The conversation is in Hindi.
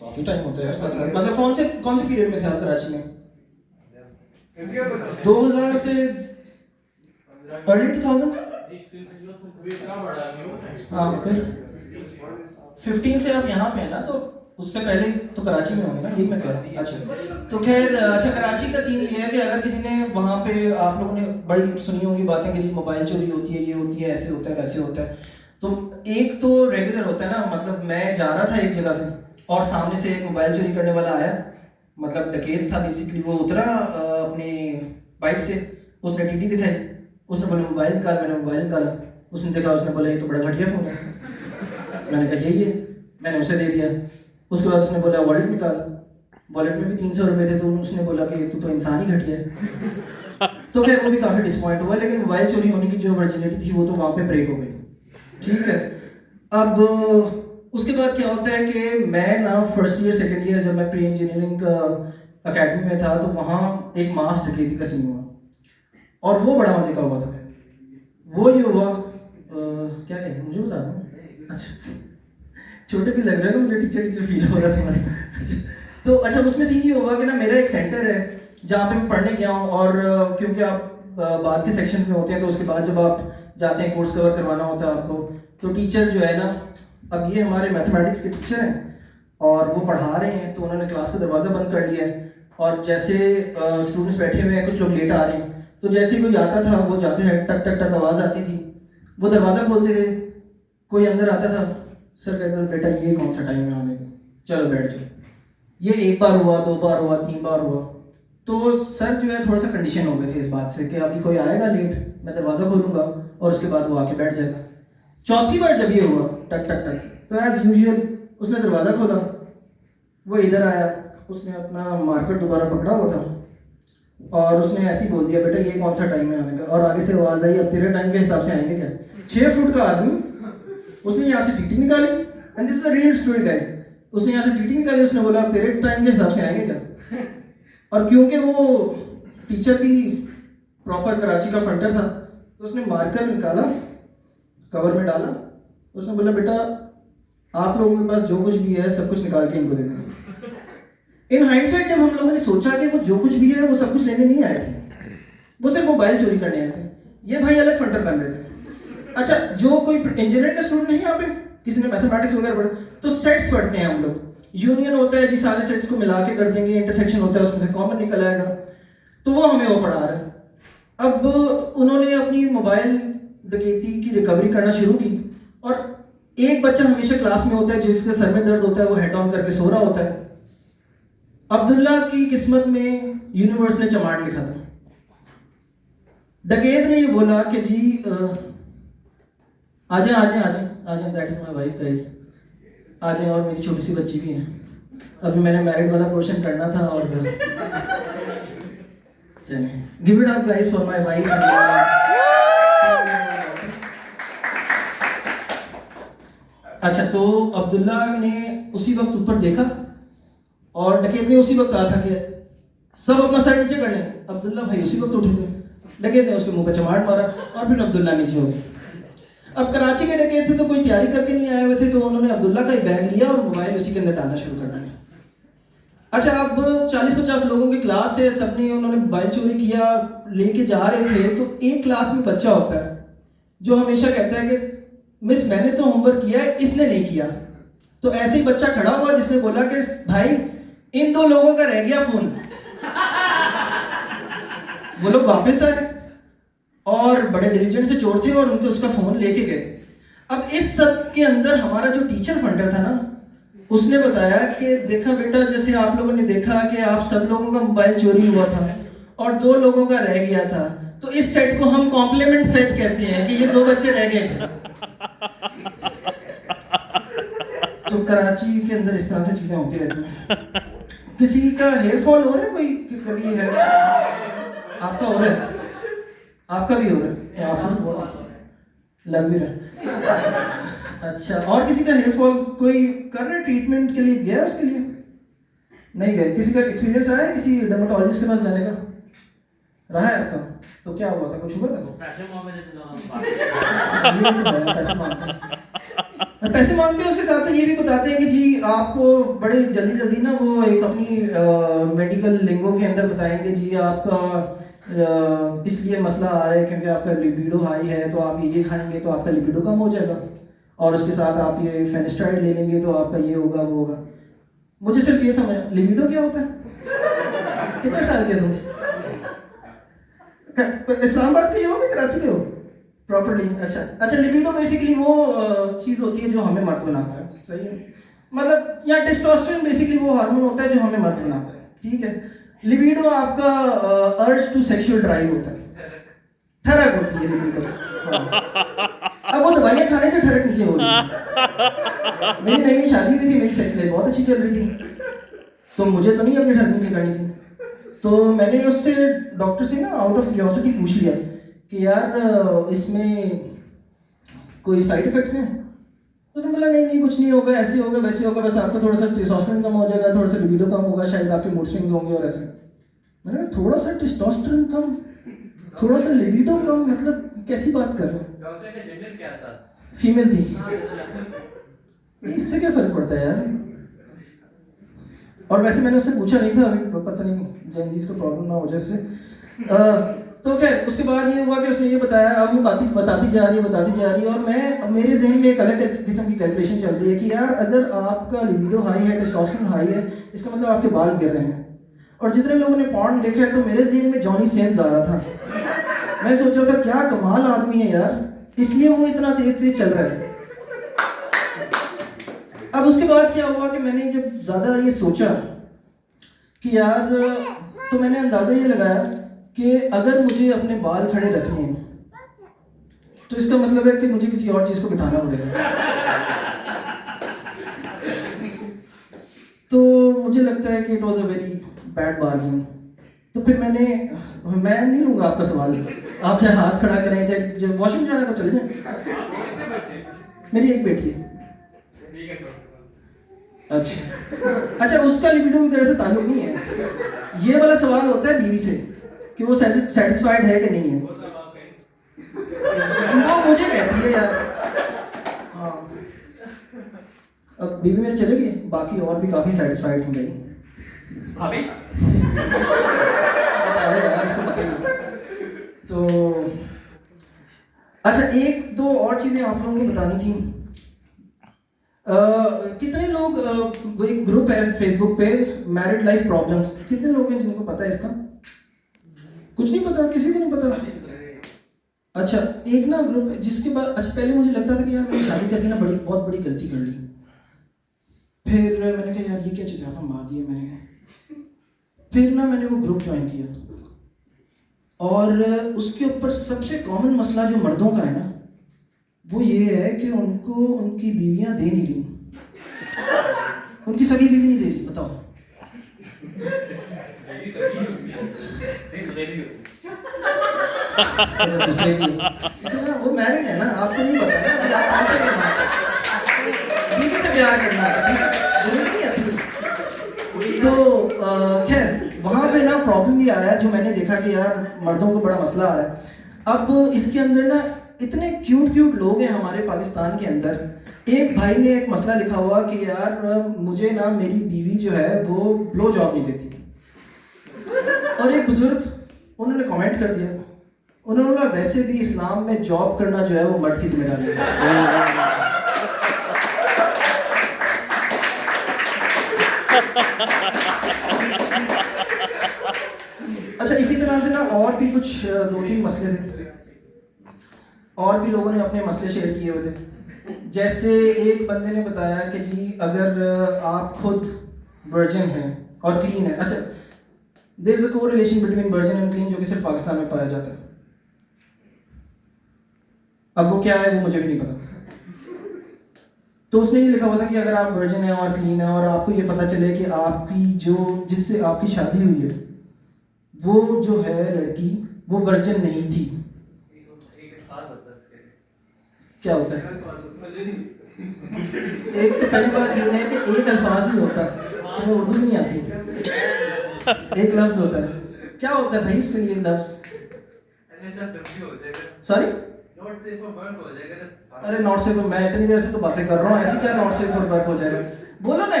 काफी टाइम होता है यार। मतलब कौन से पीरियड में थे आप कराची में? 2000 से अर्ली 2000। हाँ फिर 15 से आप यहाँ पे हैं ना, तो उससे पहले तो कराची में होंगे ना, यही मैं कह रहा हूँ। अच्छा तो खैर, अच्छा कराची का सीन ये है कि अगर किसी ने वहाँ पे, आप लोगों ने बड़ी सुनी होंगी बातें कि जी मोबाइल चोरी होती है, ये होती है, ऐसे होता है, वैसे होता है। तो एक तो रेगुलर होता है ना, मतलब मैं जा रहा था एक जगह से और सामने से एक मोबाइल चोरी करने वाला आया, मतलब डकैत था बेसिकली। वो उतरा अपनी बाइक से, उसने टीटी दिखाई, उसने बोला मोबाइल निकाल, मैंने मोबाइल निकाला, उसने देखा, उसने बोला ये तो बड़ा घटिया फ़ोन है। मैंने कहा यही है, मैंने उसे दे दिया। उसके बाद उसने बोला वॉलेट निकाल, वॉलेट में भी 300 रुपये थे, तो उसने बोला कि तू तो इंसान ही घटिया है। तो खैर वो भी काफ़ी डिसपॉइंट हुआ, लेकिन मोबाइल चोरी होने की जो वर्जिनिटी थी वो तो वहाँ पे ब्रेक हो गई। ठीक है, अब उसके बाद क्या होता है कि मैं ना फर्स्ट ईयर सेकेंड ईयर जब मैं प्री इंजीनियरिंग का अकेडमी में था, तो वहाँ एक मास डकैती का सीन हुआ और वो बड़ा मजे का हुआ था। वो ये हुआ, क्या कहते हैं मुझे बता दो। अच्छा छोटे भी लग रहे हैं ना मुझे, टीचर फील हो रहा था बस। तो अच्छा उसमें सीन ये हुआ कि ना मेरा एक सेंटर है जहाँ पे मैं पढ़ने गया हूँ, और क्योंकि आप बाद के सेक्शन में होते हैं, तो उसके बाद जब आप जाते हैं कोर्स कवर करवाना होता है आपको, तो टीचर जो है ना, अब ये हमारे मैथमेटिक्स के टीचर हैं और वो पढ़ा रहे हैं, तो उन्होंने क्लास का दरवाज़ा बंद कर लिया है। और जैसे स्टूडेंट्स बैठे हुए हैं, कुछ लोग लेट आ रहे हैं, तो जैसे कोई आता था वो जाते हैं, टक टक टक आवाज़ आती थी, वो दरवाज़ा खोलते थे, कोई अंदर आता था, सर कहता था बेटा ये कौन सा टाइम है आने का, चलो बैठ जाओ। ये एक बार हुआ, दो बार हुआ, तीन बार हुआ, तो सर जो है थोड़ा सा कंडीशन हो गए थे इस बात से कि अभी कोई आएगा लेट, मैं दरवाज़ा खोलूँगा और उसके बाद वो आके बैठ जाएगा। चौथी बार जब ये हुआ टक टक टक, तो एज यूजुअल उसने दरवाज़ा खोला, वो इधर आया, उसने अपना मार्कर दोबारा पकड़ा हुआ था और उसने ऐसे ही बोल दिया बेटा ये कौन सा टाइम है आने का, और आगे से आवाज़ आई अब तेरे टाइम के हिसाब से आएंगे क्या। 6 फुट का आदमी, उसने यहाँ से टीटी निकाली, and this is a real story guys, उसने यहाँ से टीटी निकाली, उसने बोला अब तेरे टाइम के हिसाब से आएंगे क्या। और क्योंकि वो टीचर भी प्रॉपर कराची का फंटर था, तो उसने मार्कर निकाला, कवर में डाला, उसने बोला बेटा आप लोगों के पास जो कुछ भी है सब कुछ निकाल के इनको दे दें। इन हाइंडसाइट जब हम लोगों ने सोचा कि वो जो कुछ भी है वो सब कुछ लेने नहीं आए थे, वो सिर्फ मोबाइल चोरी करने आए थे, ये भाई अलग फंटर बन रहे थे। अच्छा जो कोई इंजीनियरिंग का स्टूडेंट नहीं है यहाँ पे, किसी ने मैथमेटिक्स वगैरह पढ़ा, तो सेट्स पढ़ते हैं हम लोग, यूनियन होता है जी, सारे सेट्स को मिला के कर देंगे, इंटरसेक्शन होता है उसमें से कॉमन निकल आएगा, तो वो हमें वो पढ़ा रहे हैं। अब उन्होंने अपनी मोबाइल डकैती की रिकवरी करना शुरू की, और एक बच्चा हमेशा क्लास में होता है जिसके सर में दर्द होता है, वो हेड ऑन करके सो रहा होता है। अब्दुल्ला की किस्मत में यूनिवर्स ने चमाट लिखा था। डकैत ने ये बोला कि जी आ जाए आ जाए आ जाए आ जाए, that is my wife guys, आ जाए, और मेरी छोटी सी बच्ची भी है, अभी मैंने मैरिड वाला पोर्शन करना था, और चलिए give it up guys for my wife. अच्छा तो अब्दुल्ला ने उसी वक्त ऊपर देखा और डकैत ने उसी वक्त कहा था कि सब अपना सर नीचे कर लें। अब्दुल्ला भाई उसी वक्त उठे थे, डकैत ने उसके मुंह पे चमाट मारा और फिर अब्दुल्ला नीचे हो गया। अब कराची के डकैत थे तो कोई तैयारी करके नहीं आए हुए थे, तो उन्होंने अब्दुल्ला का ही बैग लिया और मोबाइल उसी के अंदर डालना शुरू कर दिया। अच्छा अब 40-50 लोगों की क्लास है, सबने उन्होंने मोबाइल चोरी किया, लेके जा रहे थे, तो एक क्लास में बच्चा होता है जो हमेशा कहता है कि मिस मैंने तो होमवर्क किया है, इसने नहीं किया। तो ऐसे ही बच्चा खड़ा हुआ जिसने बोला कि भाई इन 2 लोगों का रह गया फोन। वो लोग वापस आए और बड़े डिलीजेंट से चोर थे और उनके उसका फोन लेके गए। अब इस सब के अंदर हमारा जो टीचर फंडर था ना, उसने बताया कि देखा बेटा, जैसे आप लोगों ने देखा कि आप सब लोगों का मोबाइल चोरी हुआ था और 2 लोगों का रह गया था, तो इस सेट को हम कॉम्प्लीमेंट सेट कहते हैं कि ये 2 बच्चे रह गए थे। तो कराची के अंदर इस तरह से चीजें होती रहती हैं। किसी का हेयर फॉल हो रहा है, कोई कभी है? आपका हो रहा है? आपका भी हो रहा है? आपका तो बहुत लग भी रहा है। अच्छा, और किसी का हेयर फॉल कोई कर रहा है, ट्रीटमेंट के लिए गया उसके लिए? नहीं गए? किसी का एक्सपीरियंस रहा है किसी डर्मेटोलॉजिस्ट के पास जाने का? रहा है आपका? तो क्या हुआ था, कुछ हुआ था? पैसे मांगे थे, ये तो है, पैसे मांगते हैं। पैसे मांगते हैं, उसके साथ साथ ये भी बताते हैं कि जी आपको बड़े जल्दी जल्दी ना वो एक अपनी मेडिकल लिंगो के अंदर बताएंगे जी आपका इसलिए मसला आ रहा है क्योंकि आपका लिबिडो हाई है, तो आप ये खाएंगे तो आपका लिबिडो कम हो जाएगा, और उसके साथ आप ये फेनिस्ट्राइड ले लेंगे तो आपका ये होगा वो होगा। मुझे सिर्फ ये समझ, लिबिडो क्या होता है? कितने साल के तुम? इस्लामाबाद के हो कि कराची के हो प्रॉपर्ली? अच्छा, लिबिडो बेसिकली वो चीज़ होती है जो हमें मर्द बनाता है, सही है? मतलब या टेस्टोस्टेरोन बेसिकली वो हार्मोन होता है जो हमें मर्द बनाता है, ठीक है? लिबिडो आपका अर्ज टू सेक्सुअल ड्राइव होता है, ठरक होती है लिबिडो। हाँ। अब वो दवाइयाँ खाने से ठरक नीचे हो रही है। मेरी नई नई शादी हुई थी, मेरी सेक्स लाइफ बहुत अच्छी चल रही थी, तो मुझे तो नहीं अपनी ठरक नीचे करनी थी, तो मैंने उससे डॉक्टर से ना आउट ऑफ क्यूरियोसिटी पूछ लिया कि यार इसमें कोई साइड इफेक्ट्स हैं? तो उन्होंने बोला नहीं कुछ नहीं होगा, ऐसे होगा वैसे होगा, बस आपका थोड़ा सा टेस्टोस्टेरोन कम हो जाएगा, थोड़ा सा लिबिडो कम होगा, शायद आपके मूड स्विंग्स होंगे और ऐसे। मैंने कहा थोड़ा सा टेस्टोस्टेरोन कम, थोड़ा सा लिबिडो कम, मतलब कैसी बात कर रहे हो? डॉक्टर का जेंडर क्या था? फीमेल थी। इससे क्या फर्क पड़ता है यार? और वैसे मैंने उससे पूछा नहीं था, अभी पता नहीं जेनजीज को प्रॉब्लम ना हो जैसे। तो खैर उसके बाद ये हुआ कि उसने ये बताया, अब वो बताती जा रही है, और मैं मेरे जहन में एक अलग किस्म की कैलकुलेशन चल रही है कि यार अगर आपका लिबिडो हाई है, टेस्टोस्टेरोन हाई है, इसका मतलब आपके बाल गिर रहे हैं। और जितने लोगों ने पॉर्न देखा है तो मेरे जहन में जॉनी सेन्स आ रहा था। मैं सोच रहा था क्या कमाल आदमी है यार, इसलिए वो इतना तेज से चल रहा है। अब उसके बाद क्या हुआ कि मैंने जब ज़्यादा ये सोचा कि यार, तो मैंने अंदाज़ा ये लगाया कि अगर मुझे अपने बाल खड़े रखने हैं तो इसका मतलब है कि मुझे किसी और चीज़ को बिठाना पड़ेगा। तो मुझे लगता है कि it was a very bad bargain. तो फिर मैं नहीं लूँगा आपका सवाल, आप चाहे हाथ खड़ा करें, चाहे वॉशरूम जाना है तो चले जाएं। मेरी एक बेटी है। अच्छा, उसका लिबिडो वगैरह से ताल्लुक नहीं है। ये वाला सवाल होता है बीवी से कि वो सेटिस्फाइड है कि नहीं है। वो मुझे कहती है यार। हाँ, अब बीवी मेरे चले गए, बाकी और भी काफ़ी सेटिस्फाइड होंगे। भाभी बता दे यार, इसको पता ही। तो अच्छा, एक दो और चीज़ें आप लोगों को बतानी थी। कितने लोग वो एक ग्रुप है फेसबुक पे, मैरिड लाइफ प्रॉब्लम्स, कितने लोग हैं जिनको पता है इसका? कुछ नहीं पता, किसी को नहीं पता। अच्छा, एक ना ग्रुप है जिसके बाद, अच्छा पहले मुझे लगता था कि यार मैंने शादी करके ना बहुत बड़ी गलती कर ली। फिर मैंने कहा यार ये क्या चितापा मार दिया मैंने। फिर ना मैंने वो ग्रुप ज्वाइन किया, और उसके ऊपर सबसे कॉमन मसला जो मर्दों का है ना, वो ये है कि उनको उनकी बीवियां दे नहीं रही, उनकी सगी बीवी नहीं दे रही। बताओ, वो मैरिड है ना, आपको नहीं पता ना, अभी आप 5 साल बीवी से प्यार करना है, जरूरी नहीं है। तो खैर वहाँ पे ना प्रॉब्लम ये आया जो मैंने देखा कि यार मर्दों को बड़ा मसला आ रहा है। अब इसके अंदर ना इतने क्यूट लोग हैं हमारे पाकिस्तान के अंदर। एक भाई ने एक मसला लिखा हुआ कि यार मुझे ना मेरी बीवी जो है वो ब्लो जॉब नहीं देती, और एक बुजुर्ग उन्होंने कमेंट कर दिया, उन्होंने बोला वैसे भी इस्लाम में जॉब करना जो है वो मर्द की जिम्मेदारी है। अच्छा, इसी तरह से ना और भी कुछ 2-3 मसले थे, और भी लोगों ने अपने मसले शेयर किए हुए थे। जैसे एक बंदे ने बताया कि जी अगर आप खुद वर्जिन हैं और क्लीन है, अच्छा there is a correlation between virgin and clean जो कि सिर्फ पाकिस्तान में पाया जाता है। अब वो क्या है वो मुझे भी नहीं पता। तो उसने ये लिखा हुआ था कि अगर आप वर्जिन है और क्लीन है और आपको ये पता चले कि आपकी जिससे आपकी शादी हुई है वो जो है लड़की वो वर्जिन नहीं थी, क्या होता है? एक तो पहली बात ये है कि एक अल्फाज नहीं होता, तुम्हें उर्दू भी नहीं आती, एक लफ्ज होता है। क्या होता है भाई उसके लिए लफ्ज? Sorry, not safe for work हो जाएगा ना। अरे नॉट सेफ, मैं इतनी देर से तो बातें कर रहा हूँ, ऐसी क्या नॉट सेफ फॉर वर्क हो जाएगा? बोलो ना।